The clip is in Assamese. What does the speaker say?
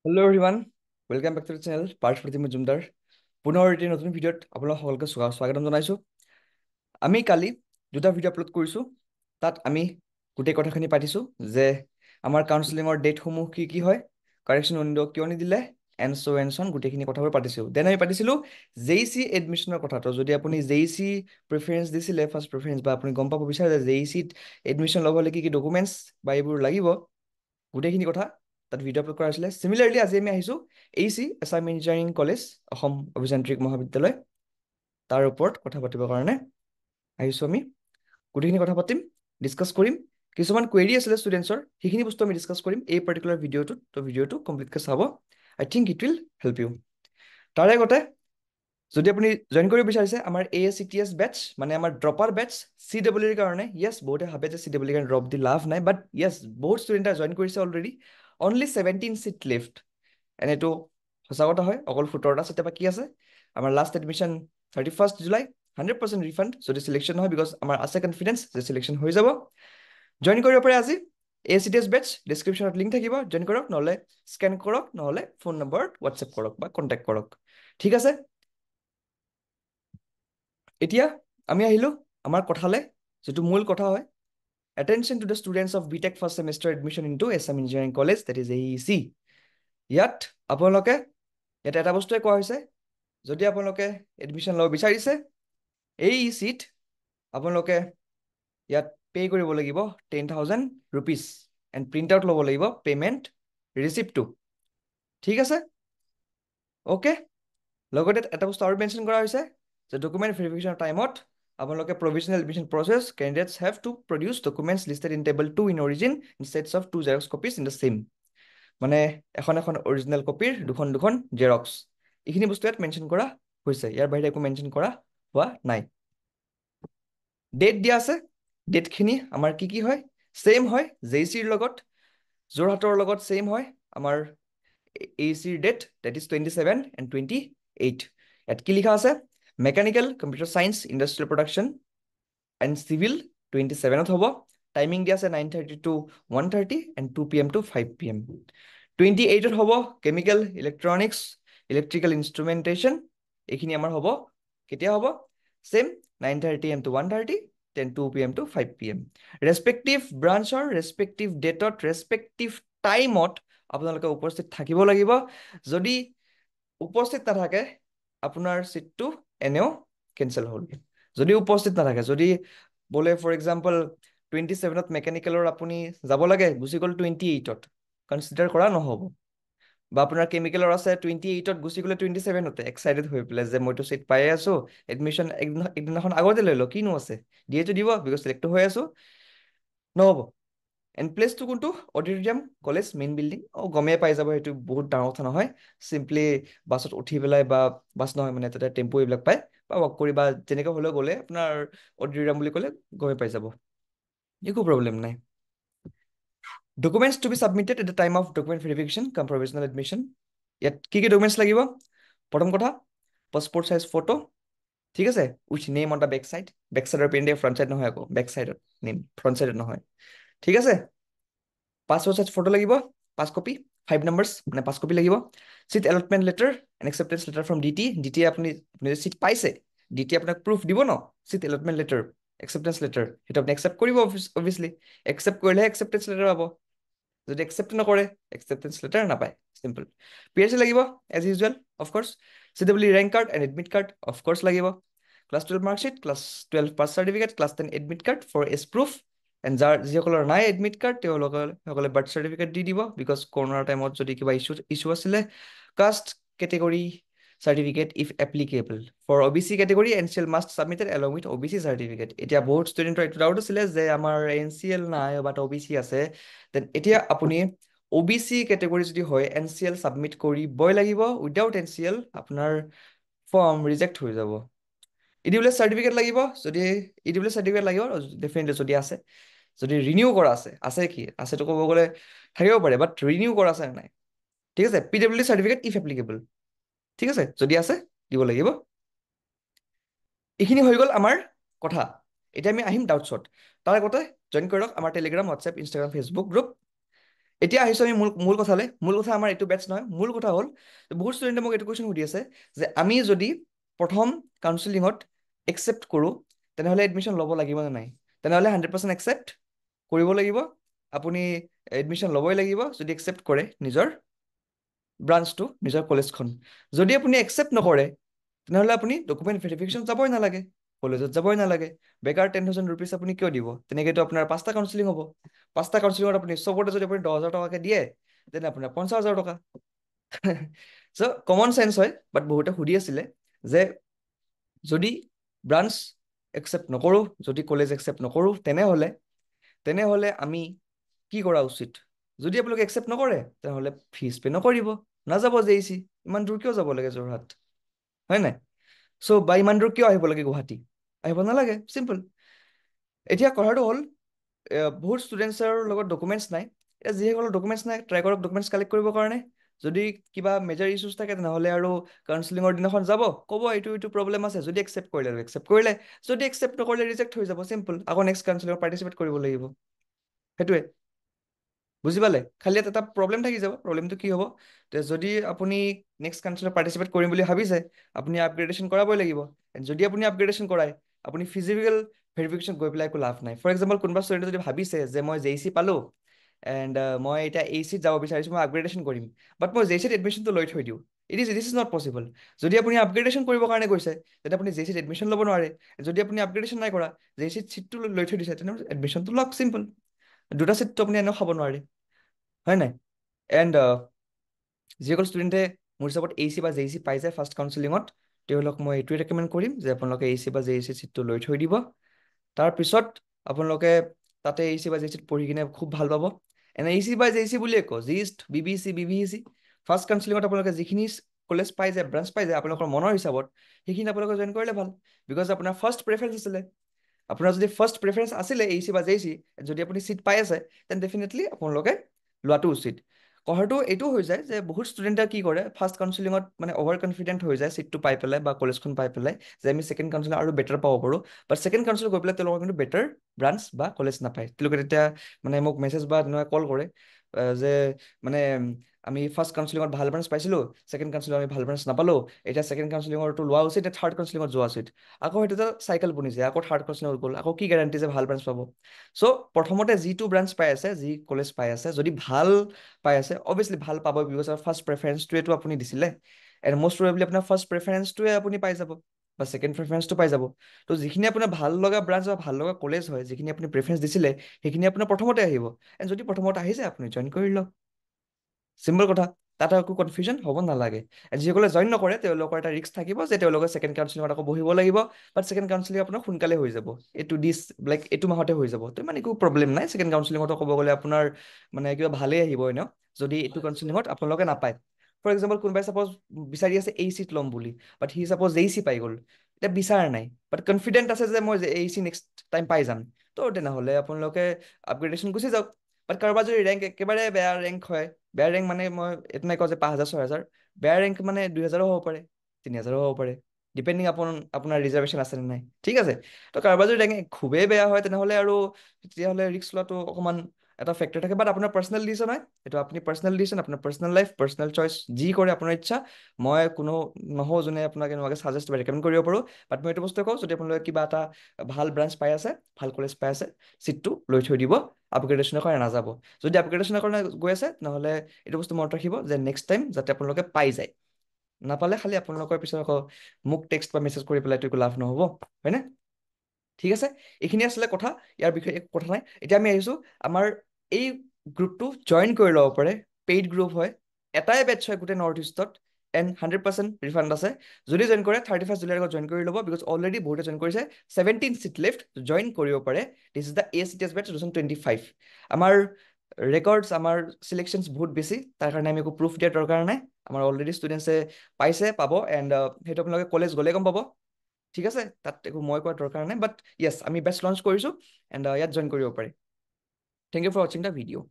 Hello everyone, welcome back to the channel Parth Pratim Majumdar. পুনৰ এটি নতুন ভিডিঅ'ত আপোনালোক সকলোকে স্বাগতম জনাইছো। আমি কালি দুটা ভিডিঅ' আপলোড কৰিছো। তাত আমি গোটেই কথাখিনি পাতিছো যে আমাৰ কাউন্সেলিঙৰ ডেটসমূহ কি কি হয়, কাৰেকশ্যন উইণ্ড' কিয় নিদিলে, এনচন গোটেইখিনি কথাবোৰ পাতিছো। দেন আমি পাতিছিলো জেইচি এডমিশ্যনৰ কথাটো। যদি আপুনি জেইচি প্ৰিফাৰেঞ্চ দিছিলে, ফাৰ্ষ্ট প্ৰিফাৰেঞ্চ, বা আপুনি গম পাব বিচাৰে যে জেইচিত এডমিশ্যন ল'ব হ'লে কি কি ডকুমেণ্টছ বা এইবোৰ লাগিব, গোটেইখিনি কথা তাত ভিডিঅ' আপলোড কৰা হৈছিলে। চিমিলাৰলি আজি আমি আহিছোঁ AC Assam engineering college, Assam অভিযান্ত্ৰিক মহাবিদ্যালয়, তাৰ ওপৰত কথা পাতিবৰ কাৰণে আহিছোঁ। আমি গোটেইখিনি কথা পাতিম, ডিছকাছ কৰিম। কিছুমান কুৱেৰি আছিলে ষ্টুডেণ্টছৰ, সেইখিনি বস্তু আমি ডিছকাছ কৰিম এই পাৰ্টিকুলাৰ ভিডিঅ'টোত। তো ভিডিঅ'টো কমপ্লিটকৈ চাব। I think it will help you. তাৰে আগতে যদি আপুনি জইন কৰিব বিচাৰিছে আমাৰ ASCTS বেটছ, মানে আমাৰ ড্ৰপাৰ বেটছ CWৰ কাৰণে, য়েছ, বহুতে ভাবে যে CWৰ কাৰণে ড্ৰপ দি লাভ নাই, বাট য়েছ, বহুত ষ্টুডেণ্টে জইন কৰিছে already. Only 17 seat left. And এইটো সঁচা কথা হয়, অকল 17টা চিট বাকী আছে। আমাৰ লাষ্ট এডমিশ্যন 31 জুলাই, 100% ৰিফাণ্ড যদি চিলেকশ্যন হয়, বিকজ আমাৰ আছে কনফিডেঞ্চ যে চিলেকশ্যন হৈ যাব। জইন কৰিব পাৰে আজি ASCTS বেটছ, ডিছক্ৰিপশ্যনত লিংক থাকিব, জইন কৰক, নহ'লে স্কেন কৰক, নহ'লে ফোন নম্বৰত হোৱাটছএপ কৰক বা কণ্টেক্ট কৰক। ঠিক আছে, এতিয়া আমি আহিলো আমাৰ কথালে, যিটো মূল কথা হয়। Attention to the students of BTech first semester admission into SM Engineering College, that is AEC. ইয়াত আপোনালোকে, ইয়াত এটা বস্তুৱে কোৱা হৈছে, যদি আপোনালোকে এডমিশ্যন ল'ব বিচাৰিছে AECত, আপোনালোকে ইয়াত পে' কৰিব লাগিব 10,000 rupees এণ্ড প্ৰিণ্ট আউট ল'ব লাগিব পে'মেণ্ট ৰিচিপ্টটো। ঠিক আছে, অ'কে। লগতে এটা বস্তু আৰু মেনশ্যন কৰা হৈছে যে ডকুমেণ্ট ভেৰিফিকেশ্যনৰ টাইমত আপোনালোকে provisional admission process candidates have to produce documents listed in table 2 in origin in sets of 2 Xerox copies in the same. মানে এখন এখন অৰিজিনেল কপিৰ দুখন দুখন জেৰক্স। এইখিনি বস্তু ইয়াত মেনশ্যন কৰা হৈছে, ইয়াৰ বাহিৰে একো মেনশ্যন কৰা হোৱা নাই। ডেট দিয়া আছে, ডেটখিনি আমাৰ কি কি হয়, ছেইম হয় জেইচিৰ লগত, যোৰহাটৰ লগত ছেইম হয় আমাৰ AECৰ ডেট, ডেট ইজ 27 and 28। ইয়াত কি লিখা আছে, mechanical, computer science, industrial production and civil 27ত হ'ব। টাইমিং দিয়া আছে 9:30 to 1:30 and 2 PM to 5 PM। 28ত হ'ব কেমিকেল, ইলেক্ট্ৰনিক্স, ইলেক্ট্ৰিকেল ইনষ্ট্ৰুমেণ্টেশ্যন। এইখিনি আমাৰ হ'ব কেতিয়া হ'ব, same 9:30 AM to 1:30, then 2 PM to 5 PM। Respective ব্ৰাঞ্চৰ ৰেচপেক্টিভ ডেটত ৰেচপেক্টিভ টাইমত আপোনালোকে উপস্থিত থাকিব লাগিব। যদি উপস্থিত নাথাকে আপোনাৰ চিটটো এনেও কেঞ্চেল হ'ল। যদি উপস্থিত নাথাকে, যদি বোলে ফৰ এক্সাম্পল 27ত মেকানিকেলৰ আপুনি যাব লাগে, গুচি গ'ল 28ত, কনচিডাৰ কৰা নহ'ব। বা আপোনাৰ কেমিকেলৰ আছে 28ত, গুচি গ'লে 27তে, এক্সাইটেড হৈ পেলাই যে মইতো চিট পাই আছো, এডমিশ্যন একদিনাখন আগতে লৈ লওঁ, কিনো আছে, দিয়েতো দিব, বিকজ চিলেক্ট হৈ আছো, নহ'ব। এণ্ড প্লেচটো কোনটো, অডিটৰিয়াম কলেজ মেইন বিল্ডিং। গমেই পাই যাব, সেইটো বহুত ডাঙৰ কথা নহয়। চিম্পলি বাছত উঠি পেলাই, বা বাছ নহয় মানে তাতে টেম্পু এইবিলাক পায়, বা ৱাক কৰি বা যেনেকৈ হ'লেও গ'লে আপোনাৰ অডিটৰিয়াম বুলি ক'লে গমেই পাই যাব, একো প্ৰব্লেম নাই। Documents to be submitted at the time of document verification cum provisional admission. ইয়াত কি কি ডকুমেণ্টছ লাগিব, প্ৰথম কথা পাছপৰ্ট চাইজ ফটো, ঠিক আছে, with name on the back side. Back চাইডৰ পেন দিয়ে, ফ্ৰণ্ট চাইড নহয়, আকৌ বেক চাইডত নেম, ফ্ৰণ্ট চাইডত নহয়। ঠিক আছে, পাছপৰ্ট চাইজ ফটো লাগিব 5 কপি, 5 নম্বৰ্ছ, মানে 5 কপি লাগিব। Seat allotment letter and acceptance letter from DT। DT আপুনি চিট পাইছে, DT আপোনাক প্ৰুফ দিব ন, seat allotment letter, acceptance letter, সেইটো আপুনি একচেপ্ট কৰিব অবভিয়াছলি। একচেপ্ট কৰিলেহে একচেপ্টেঞ্চ লেটাৰ পাব, যদি একচেপ্ট নকৰে একচেপ্টেঞ্চ লেটাৰ নাপায়, চিম্পল। PRC লাগিব as usual, of course. CWE rank card and admit card of course লাগিব। Class 12 marksheet, class 12 pass certificate, class 10 admit card for age proof. And যিসকলৰ নাই এডমিট কাৰ্ড তেওঁলোকে বাৰ্থ চাৰ্টিফিকেট দি দিব, বিকজ কৰোণাৰ টাইমত যদি কিবা ইছ্যু আছিলে। Caste category certificate if applicable for OBC category, NCL must submitted along with OBC certificate. এতিয়া বহুত ষ্টুডেণ্টৰ এইটো ডাউট আছিলে যে আমাৰ NCL নাই বাট OBC আছে, দেন এতিয়া আপুনি OBC কেটেগৰী যদি হয় NCL ছাবমিট কৰিবই লাগিব। উইদাউট NCL আপোনাৰ ফৰ্ম ৰিজেক্ট হৈ যাব। EWS চাৰ্টিফিকেট লাগিব, যদি EWS চাৰ্টিফিকেট লাগিব ডেফিনেটলি, যদি আছে। যদি ৰিনিউ কৰা আছে কি আছেতো ক'ব গ'লে থাকিব পাৰে, বাট ৰিনিউ কৰা আছে নাই, ঠিক আছে। PWD চাৰ্টিফিকেট ইফ এপ্লিকেবল, ঠিক আছে, যদি আছে দিব লাগিব। এইখিনি হৈ গ'ল আমাৰ কথা। এতিয়া আমি আহিম ডাউটছত। তাৰ আগতে জইন কৰক আমাৰ Telegram, WhatsApp, Instagram, Facebook group. এতিয়া আহিছো আমি মূল কথালে। মূল কথা আমাৰ এইটো বেটছ নহয়। মূল কথা হ'ল বহুত ষ্টুডেণ্টে মোক এইটো কুৱেশ্যন সুধি আছে যে আমি যদি প্ৰথম কাউন্সিলিঙত একচেপ্ট কৰোঁ তেনেহ'লে এডমিশ্যন ল'ব লাগিব নে নাই। তেনেহ'লে 100% একচেপ্ট কৰিব লাগিব। আপুনি এডমিশ্যন ল'বই লাগিব যদি একচেপ্ট কৰে নিজৰ ব্ৰাঞ্চটো, নিজৰ কলেজখন। যদি আপুনি একচেপ্ট নকৰে তেনেহ'লে আপুনি ডকুমেণ্ট ভেৰিফিকেশ্যন যাবই নালাগে, কলেজত যাবই নালাগে। বেকাৰ 10,000 ৰুপিজ আপুনি কিয় দিব? তেনেকৈতো আপোনাৰ 5টা কাউন্সিলিং হ'ব। 5টা কাউন্সিলিঙত আপুনি চবতে যদি আপুনি 10,000 টকাকৈ দিয়ে তেনে আপোনাৰ 50,000 টকা। চ' কমন চেন্স হয়। বাট বহুতে সুধি আছিলে যে যদি ব্ৰাঞ্চ একচেপ্ট নকৰোঁ, যদি কলেজ একচেপ্ট নকৰোঁ, তেনেহ'লে আমি কি কৰা উচিত? যদি আপোনালোকে একচেপ্ট নকৰে তেনেহ'লে ফিজ পে নকৰিব, নাযাব JEC। ইমান দূৰ কিয় যাব লাগে যোৰহাট, হয় নাই? চ' বা ইমান দূৰ কিয় আহিব লাগে গুৱাহাটী? আহিব নালাগে, চিম্পল। এতিয়া কথাটো হ'ল বহুত ষ্টুডেণ্টছৰ লগত ডকুমেণ্টছ নাই। যিসকলৰ ডকুমেণ্টছ নাই ট্ৰাই কৰক ডকুমেণ্টছ কালেক্ট কৰিবৰ কাৰণে। যদি কিবা মেজৰ ইছ্যুজ থাকে তেনেহ'লে আৰু কাউন্সিলিঙৰ দিনাখন যাব, ক'ব এইটো প্ৰব্লেম আছে। যদি একচেপ্ট কৰিলে আৰু একচেপ্ট কৰিলে, যদি একচেপ্ট নকৰিলে ৰিজেক্ট হৈ যাব, চিম্পল। আকৌ নেক্সট কাউন্সিলিঙত পাৰ্টিচিপেট কৰিব লাগিব। সেইটোৱে, বুজি পালে? খালি এটা প্ৰব্লেম থাকি যাব। প্ৰব্লেমটো কি হ'ব? যদি আপুনি নেক্সট কাউন্সিলত পাৰ্টিচিপেট কৰিম বুলি ভাবিছে, আপুনি আপগ্ৰেডেশ্যন কৰাবই লাগিব। যদি আপুনি আপগ্ৰেডেশ্যন কৰায়, আপুনি ফিজিকেল ভেৰিফিকেশ্যন গৈ পেলাই একো লাভ নাই। ফৰ এক্সাম্পল কোনোবা ষ্টুডেণ্টে যদি ভাবিছে যে মই JEC পালোঁ এণ্ড মই এতিয়া AECত যাব বিচাৰিছোঁ, মই আপগ্ৰেডেশ্যন কৰিম, বাট মই JECত এডমিশ্যনটো লৈ থৈ দিওঁ। This is not possible. যদি আপুনি আপগ্ৰেডেশ্যন কৰিবৰ কাৰণে গৈছে তেতিয়া আপুনি JECত এডমিশ্যন ল'ব নোৱাৰে। যদি আপুনি আপগ্ৰেডেশ্যন নাই কৰা, JECত চিটটো লৈ থৈ দিছে, তেনেহ'লে এডমিশ্যনটো লওক, চিম্পল। দুটা চিটটো আপুনি এনেও খাব নোৱাৰে, হয় নাই? এণ্ড যিসকল ষ্টুডেণ্টে মোৰ হিচাপত AEC বা JEC পাই যায় ফাৰ্ষ্ট কাউন্সিলিঙত, তেওঁলোকক মই এইটোৱে ৰেকমেণ্ড কৰিম যে আপোনালোকে AEC বা JEC চিটটো লৈ থৈ দিব। তাৰপিছত আপোনালোকে তাতে AEC বা JECত পঢ়ি কিনে খুব ভাল পাব। এনে AEC বা JEC বুলিয়ে কওঁ, জিষ্ট, BBC, BVEC, ফাৰ্ষ্ট কাউন্সিলিঙত আপোনালোকে যিখিনি কলেজ পাই যায়, ব্ৰাঞ্চ পাই যায় আপোনালোকৰ মনৰ হিচাপত, সেইখিনি আপোনালোকে জইন কৰিলে ভাল। বিকজ আপোনাৰ ফাৰ্ষ্ট প্ৰেফাৰেঞ্চ আছিলে। আপোনাৰ যদি ফাৰ্ষ্ট প্ৰেফাৰেঞ্চ আছিলে AEC বা JEC, যদি আপুনি চিট পাই আছে তেন ডেফিনেটলি আপোনালোকে লোৱাটো উচিত। কথাটো এইটো হৈ যায় যে বহুত ষ্টুডেণ্টে কি কৰে, ফাৰ্ষ্ট কাউন্সিলিঙত মানে অভাৰ কনফিডেণ্ট হৈ যায় চিটটো পাই পেলাই বা কলেজখন পাই পেলাই, যে আমি ছেকেণ্ড কাউন্সিলিং আৰু বেটাৰ পাব পাৰোঁ। বাট ছেকেণ্ড কাউন্সিল গৈ পেলাই তেওঁলোকৰ কিন্তু বেটাৰ ব্ৰাঞ্চ বা কলেজ নাপায়। তেওঁলোকে তেতিয়া মানে মোক মেছেজ বা তেনেকুৱা কল কৰে যে মানে আমি ফাৰ্ষ্ট কাউন্সিলিঙত ভাল ব্ৰাঞ্চ পাইছিলোঁ, ছেকেণ্ড কাউন্সিলিঙত আমি ভাল ব্ৰাঞ্চ নাপালোঁ, এতিয়া ছেকেণ্ড কাউন্সিলিঙৰটো লোৱা উচিত, এতিয়া থাৰ্ড কাউন্সিলিঙত যোৱা উচিত। আকৌ সেইটো এটা চাইকেল বনি যায়, আকৌ থাৰ্ড কাউন্সিলিঙত গ'ল, আকৌ কি গেৰাণ্টি যে ভাল ব্ৰাঞ্চ পাব? চ' প্ৰথমতে যিটো ব্ৰাঞ্চ পাই আছে, যি কলেজ পাই আছে, যদি ভাল পাই আছে, অবভিয়াছলি ভাল পাব, বিকজ ফাৰ্ষ্ট প্ৰেফাৰেঞ্চটোৱেতো আপুনি দিছিলে। এণ্ড মষ্ট প্ৰবেবলি আপোনাৰ ফাৰ্ষ্ট প্ৰেফাৰেঞ্চটোৱে আপুনি পাই যাব বা ছেকেণ্ড প্ৰেফাৰেঞ্চটো পাই যাব। তো যিখিনি আপোনাৰ ভাল লগা ব্ৰাঞ্চ বা ভাল লগা কলেজ হয়, যিখিনি আপুনি প্ৰেফাৰেঞ্চ দিছিলে, সেইখিনি আপোনাৰ প্ৰথমতে আহিব। এণ্ড যদি প্ৰথমতে আহিছে আপুনি জইন কৰি লওক, চিম্পল কথা। তাত একো কনফিউজন হ'ব নালাগে। যিসকলে জইন নকৰে তেওঁলোকৰ এটা ৰিস্ক থাকিব যে তেওঁলোকে ছেকেণ্ড কাউন্সিলিঙত আকৌ বহিব লাগিব, বাট ছেকেণ্ড কাউন্সিলিং আপোনাৰ সোনকালে হৈ যাব, এইটো মাহতে হৈ যাব। তো ইমান একো প্ৰব্লেম নাই। ছেকেণ্ড কাউন্সিলিঙতো ক'ব গ'লে আপোনাৰ মানে কিবা ভালেই আহিব এনেও, যদি এইটো কাউন্সিলিঙত আপোনালোকে নাপায়। ফৰ এক্সাম্পল কোনোবাই চাপ'জ বিচাৰি আছে AECত ল'ম বুলি, বাট সি চাপ'জ JEC পাই গ'ল, এতিয়া বিচাৰা নাই, বাট কনফিডেণ্ট আছে যে মই AEC নেক্সট টাইম পাই যাম, তো তেনেহ'লে আপোনালোকে আপগ্ৰেডেশ্যন গুচি যাওক। বাট কাৰোবাৰ যদি ৰেংক একেবাৰে বেয়া ৰেংক হয়, বেয়া ৰেংক মানে মই এইটো নাই কওঁ যে 5,000 6,000, বেয়া ৰেংক মানে 2,000ও হ'ব পাৰে, 3,000ও হ'ব পাৰে, ডিপেণ্ডিং আপোনাৰ ৰিজাৰ্ভেশ্যন আছে নে নাই, ঠিক আছে? তো কাৰোবাৰ যদি ৰেংক খুবেই বেয়া হয় তেনেহ'লে আৰু তেতিয়াহ'লে ৰিস্ক লোৱাটো অকণমান এটা ফেক্টৰ থাকে। বাট আপোনাৰ পাৰ্চনেল ডিচিশ্যন হয়, এইটো আপুনি পাৰ্চনেল ডিচিশ্যন, আপোনাৰ পাৰ্চনেল লাইফ, পাৰ্চনেল চইচ, যি কৰে আপোনাৰ ইচ্ছা। মই কোনো নহওঁ যোনে আপোনাক এনেকুৱাকৈ ছাজেষ্ট বা ৰেকমেণ্ড কৰিব পাৰোঁ। বাট মই এইটো বস্তু কওঁ, যদি আপোনালোকে কিবা এটা ভাল ব্ৰাঞ্চ পাই আছে, ভাল কলেজ পাই আছে, চিটটো লৈ থৈ দিব, আপগ্ৰেডেশ্যনৰ কাৰণে নাযাব। যদি আপগ্ৰেডেশ্যনৰ কাৰণে গৈ আছে নহ'লে এইটো বস্তু মনত ৰাখিব যে নেক্সট টাইম যাতে আপোনালোকে পাই যায়। নাপালে খালি আপোনালোকৰ পিছত আকৌ মোক টেক্সট বা মেছেজ কৰি পেলাইতো একো লাভ নহ'ব, হয়নে? ঠিক আছে, এইখিনি আছিলে কথা। ইয়াৰ বিষয়ে একো কথা নাই। এতিয়া আমি আহিছোঁ আমাৰ এই গ্ৰুপটো জইন কৰি ল'ব পাৰে, পেইড গ্ৰুপ হয়, এটাই বেটছ হয় গোটেই নৰ্থ ইষ্টত, এণ্ড 100% ৰিফাণ্ড আছে। যদি জইন কৰে 31 জুলাইৰ আগত জইন কৰি ল'ব, বিকজ অলৰেডি বহুতে জইন কৰিছে। 17 চিট লেফ্ট, জইন কৰিব পাৰে। This is the ACTS batch 2025। আমাৰ ৰেকৰ্ডছ, আমাৰ চিলেকশ্যনছ বহুত বেছি, তাৰ কাৰণে আমি একো প্ৰুফ দিয়াৰ দৰকাৰ নাই। আমাৰ অলৰেডি ষ্টুডেণ্টছে পাইছে, পাব, এণ্ড সেইটো আপোনালোকে কলেজ গ'লে গম পাব, ঠিক আছে? তাত একো মই কোৱাৰ দৰকাৰ নাই। বাট য়েছ, আমি বেটছ লঞ্চ কৰিছোঁ, এণ্ড ইয়াত জইন কৰিব পাৰে। থেংক ইউ ফৰ ৱাচিং দ্য ভিডিঅ'।